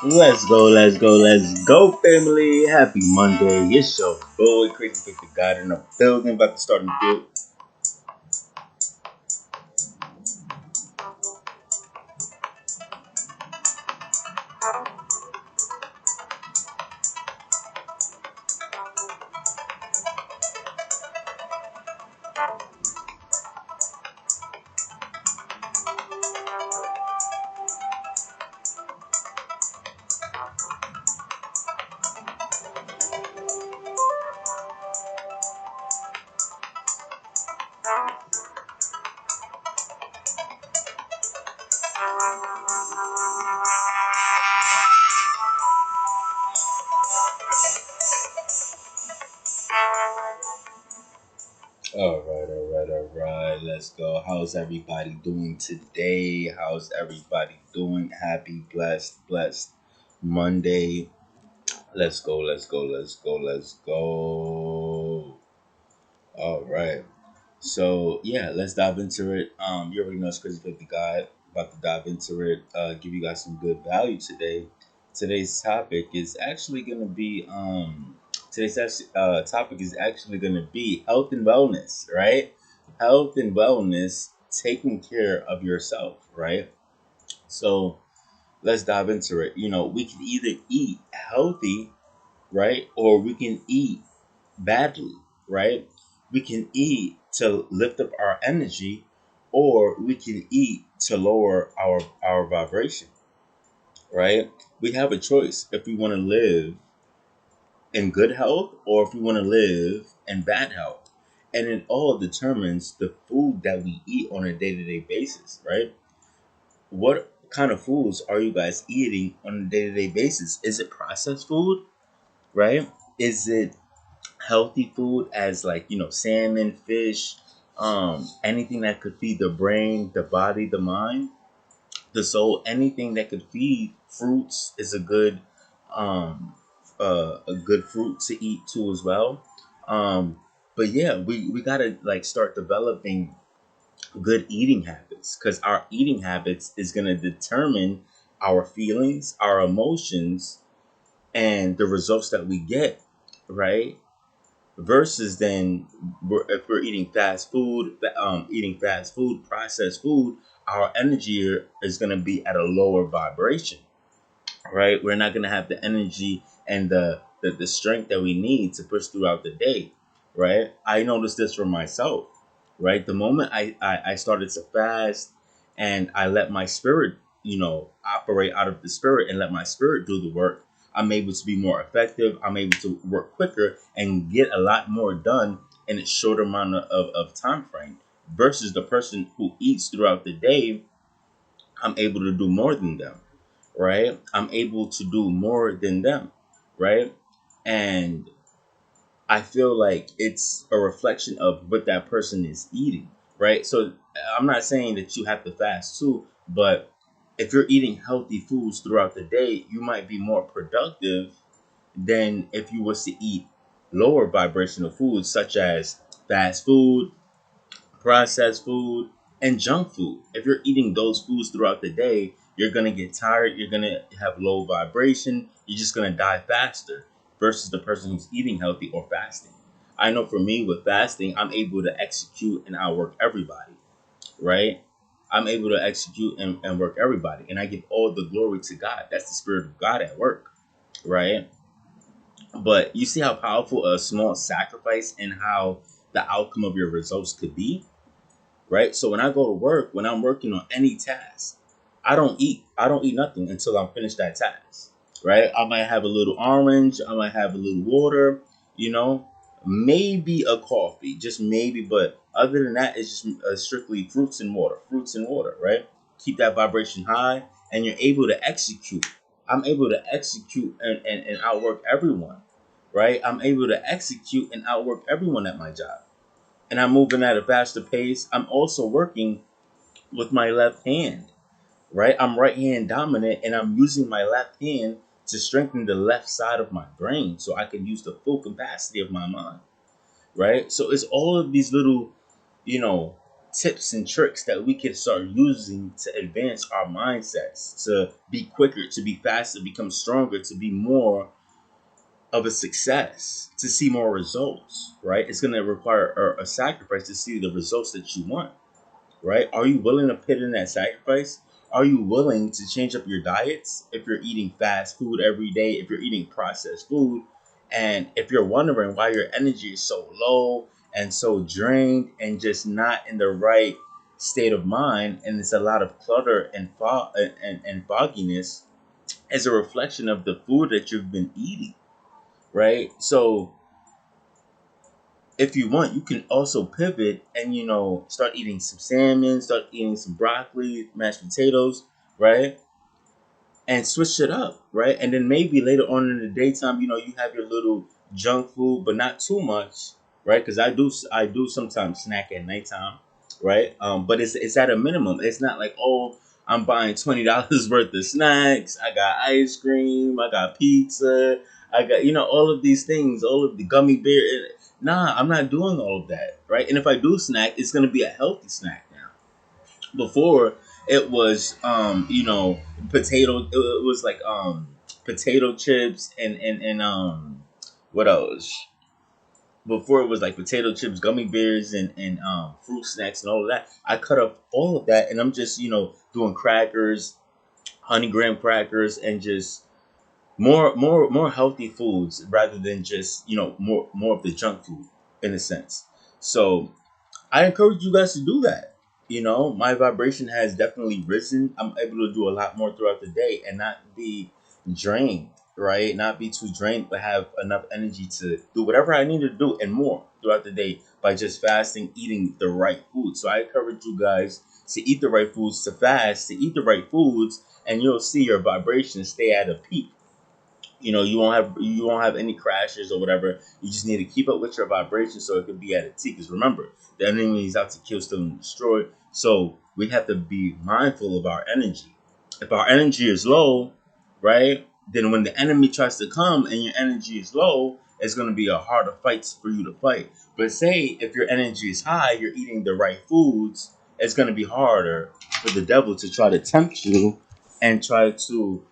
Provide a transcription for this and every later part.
Let's go, family. Happy Monday. It's your boy, Crazy Pick the God in the building, about to start in the field. All right. Let's go. How's everybody doing today? How's everybody doing? Happy, blessed Monday. Let's go. All right. So yeah, let's dive into it. You already know it's Crazy 50 Guy. About to dive into it. Give you guys some good value today. Today's topic is actually gonna be topic is actually gonna be health and wellness, right? Health and wellness, taking care of yourself, right? So let's dive into it. We can either eat healthy, right, or we can eat badly, right? We can eat to lift up our energy, or we can eat to lower our vibration, right? We have a choice if we want to live in good health or if we want to live in bad health. And it all determines the food that we eat on a day-to-day basis, right? What kind of foods are you guys eating on a day-to-day basis? Is it processed food, right? Is it healthy food as like salmon, fish, anything that could feed the brain, the body, the mind, the soul? Anything that could feed fruits is um a good fruit to eat too as well. But yeah, we gotta like start developing good eating habits, because our eating habits is gonna determine our feelings, our emotions, and the results that we get, right? Versus then, if we're eating fast food, processed food, our energy is going to be at a lower vibration, right? We're not going to have the energy and the strength that we need to push throughout the day, right? I noticed this for myself, right? The moment I started to fast and I let my spirit, operate out of the spirit and let my spirit do the work, I'm able to be more effective. I'm able to work quicker and get a lot more done in a shorter amount of time frame, versus the person who eats throughout the day. I'm able to do more than them, right? I'm able to do more than them, right? And I feel like it's a reflection of what that person is eating, right? So I'm not saying that you have to fast too, but if you're eating healthy foods throughout the day, you might be more productive than if you was to eat lower vibrational foods such as fast food, processed food, and junk food. If you're eating those foods throughout the day, you're gonna get tired, you're gonna have low vibration, you're just gonna die faster versus the person who's eating healthy or fasting. I know for me with fasting, I'm able to execute and outwork everybody, right? I'm able to execute and work everybody. And I give all the glory to God. That's the spirit of God at work, right? But you see how powerful a small sacrifice and how the outcome of your results could be, right? So when I go to work, when I'm working on any task, I don't eat. I don't eat nothing until I'm finished that task, right? I might have a little orange, I might have a little water, you know, maybe a coffee, just maybe. But other than that, it's just strictly fruits and water, right? Keep that vibration high, and you're able to execute. I'm able to execute and outwork everyone, right? I'm able to execute and outwork everyone at my job, and I'm moving at a faster pace. I'm also working with my left hand, right? I'm right hand dominant, and I'm using my left hand to strengthen the left side of my brain so I can use the full capacity of my mind, right? So it's all of these little, you know, tips and tricks that we can start using to advance our mindsets, to be quicker, to be faster, become stronger, to be more of a success, to see more results, right? It's going to require a sacrifice to see the results that you want, right? Are you willing to put in that sacrifice? Are you willing to change up your diets if you're eating fast food every day, if you're eating processed food? And if you're wondering why your energy is so low and so drained and just not in the right state of mind, and it's a lot of clutter and and fogginess, as a reflection of the food that you've been eating, right? So if you want, you can also pivot and start eating some salmon, start eating some broccoli, mashed potatoes, right? And switch it up, right? And then maybe later on in the daytime, you have your little junk food, but not too much, right? Because I do sometimes snack at nighttime, right? But it's at a minimum. It's not like, oh, I'm buying $20 worth of snacks. I got ice cream. I got pizza. I got all of these things, all of the gummy bear. Nah, I'm not doing all of that, right? And if I do snack, it's gonna be a healthy snack now. Before it was potato, it was like potato chips and what else? Before it was like potato chips, gummy bears, and fruit snacks and all of that. I cut up all of that, and I'm just doing crackers, honey graham crackers, and just more healthy foods rather than just more of the junk food in a sense. So I encourage you guys to do that. My vibration has definitely risen. I'm able to do a lot more throughout the day and not be drained, right? Not be too drained, but have enough energy to do whatever I need to do and more throughout the day by just fasting, eating the right food. So I encourage you guys to eat the right foods, to fast, to eat the right foods, and you'll see your vibration stay at a peak. You won't have any crashes or whatever. You just need to keep up with your vibration so it can be at a T. Because remember, the enemy is out to kill, steal, and destroy. So we have to be mindful of our energy. If our energy is low, right, then when the enemy tries to come and your energy is low, it's going to be a harder fight for you to fight. But say if your energy is high, you're eating the right foods, it's going to be harder for the devil to try to tempt you and try to,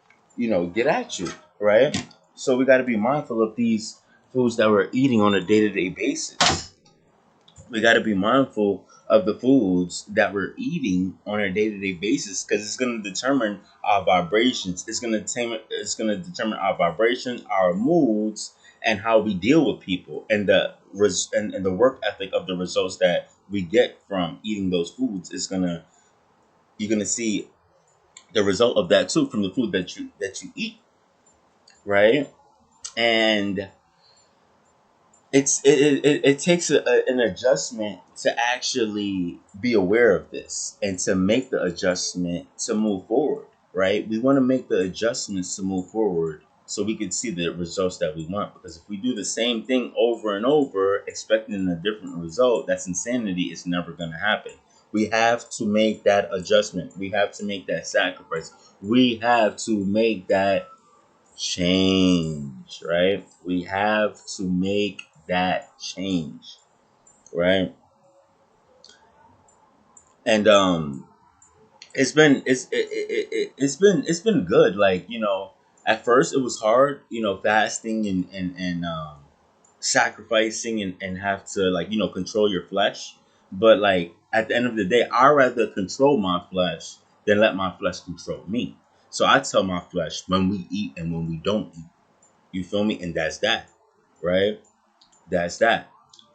get at you, right? So we got to be mindful of these foods that we're eating on a day-to-day basis. We got to be mindful of the foods that we're eating on a day-to-day basis because it's going to determine our vibrations. It's going to determine our vibrations, our moods, and how we deal with people, and and the work ethic of the results that we get from eating those foods is gonna you're gonna see the result of that too from the food that you eat, right? And it takes an adjustment to actually be aware of this and to make the adjustment to move forward, right? We want to make the adjustments to move forward so we can see the results that we want, because if we do the same thing over and over expecting a different result, that's insanity. It's never going to happen. We have to make that adjustment. We have to make that sacrifice. We have to make that change, right? We have to make that change, right? And it's been good. Like at first it was hard, fasting and sacrificing and have to like control your flesh. But like at the end of the day, I rather control my flesh than let my flesh control me. So I tell my flesh when we eat and when we don't eat. You feel me? And that's that, right? That's that.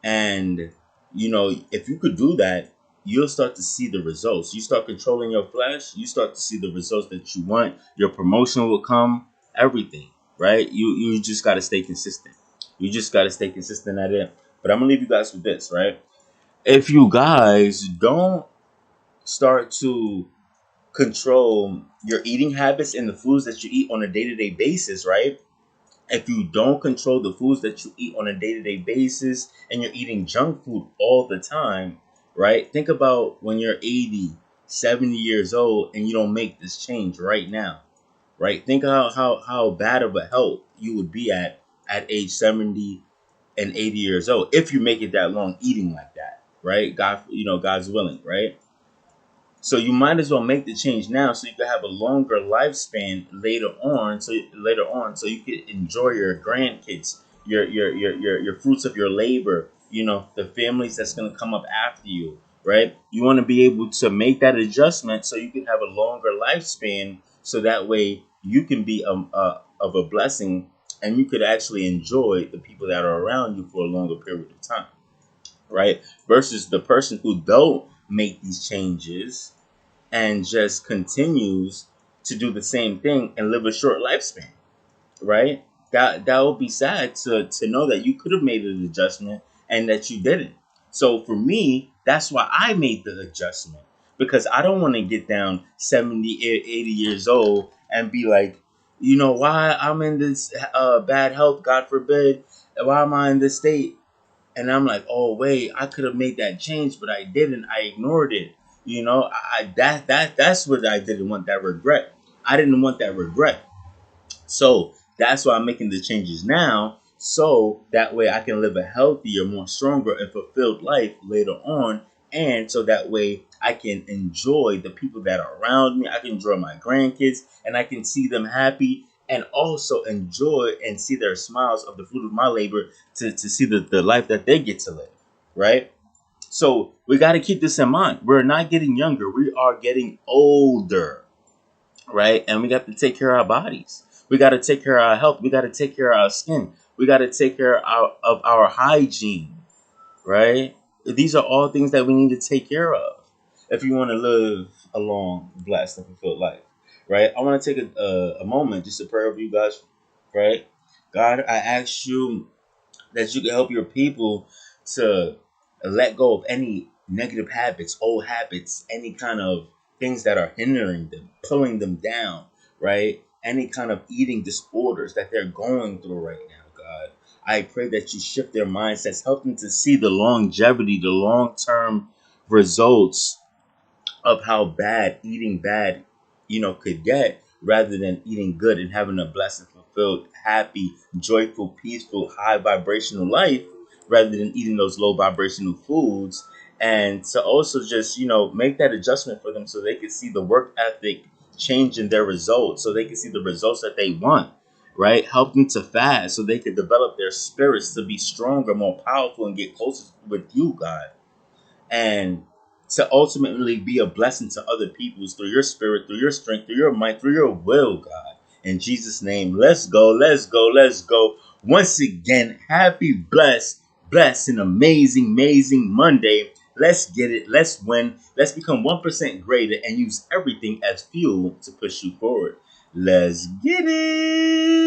And if you could do that, you'll start to see the results. You start controlling your flesh, you start to see the results that you want. Your promotion will come, everything, right? You just gotta stay consistent. You just gotta stay consistent at it. But I'm gonna leave you guys with this, right? If you guys don't start to control your eating habits and the foods that you eat on a day-to-day basis, right? If you don't control the foods that you eat on a day-to-day basis and you're eating junk food all the time, right? Think about when you're 80, 70 years old and you don't make this change right now, right? Think how bad of a health you would be at age 70 and 80 years old if you make it that long eating like that. right? God's willing, right? So you might as well make the change now, so you can have a longer lifespan later on, so you can enjoy your grandkids, your fruits of your labor. The families that's gonna come up after you, right? You want to be able to make that adjustment so you can have a longer lifespan, so that way you can be of a blessing, and you could actually enjoy the people that are around you for a longer period of time, right? Versus the person who don't make these changes and just continues to do the same thing and live a short lifespan, right? That would be sad to know that you could have made an adjustment and that you didn't. So for me, that's why I made the adjustment, because I don't want to get down 70, 80 years old and be like, why I'm in this bad health, God forbid, why am I in this state? And I'm like, oh wait, I could have made that change, but I didn't. I ignored it. That's what I didn't want, that regret. I didn't want that regret. So that's why I'm making the changes now, so that way I can live a healthier, more stronger, and fulfilled life later on. And so that way I can enjoy the people that are around me. I can enjoy my grandkids, and I can see them happy, and also enjoy and see their smiles of the fruit of my labor, to see the life that they get to live. Right? So we got to keep this in mind. We're not getting younger, we are getting older, right? And we got to take care of our bodies. We got to take care of our health. We got to take care of our skin. We got to take care of our hygiene, right? These are all things that we need to take care of if you want to live a long, blessed, and fulfilled life, right? I want to take a moment just to pray over you guys, right? God, I ask you that you can help your people to let go of any negative habits, old habits, any kind of things that are hindering them, pulling them down, right? Any kind of eating disorders that they're going through right now, God. I pray that you shift their mindsets, help them to see the longevity, the long term results of how bad eating bad, could get, rather than eating good and having a blessed, fulfilled, happy, joyful, peaceful, high vibrational life, rather than eating those low vibrational foods. And to also just, make that adjustment for them, so they can see the work ethic change in their results, so they can see the results that they want. Right? Help them to fast so they can develop their spirits to be stronger, more powerful, and get closer with you, God, and to ultimately be a blessing to other peoples through your spirit, through your strength, through your might, through your will, God. In Jesus' name, let's go, let's go, let's go. Once again, happy, blessed, and amazing, amazing Monday. Let's get it. Let's win. Let's become 1% greater and use everything as fuel to push you forward. Let's get it.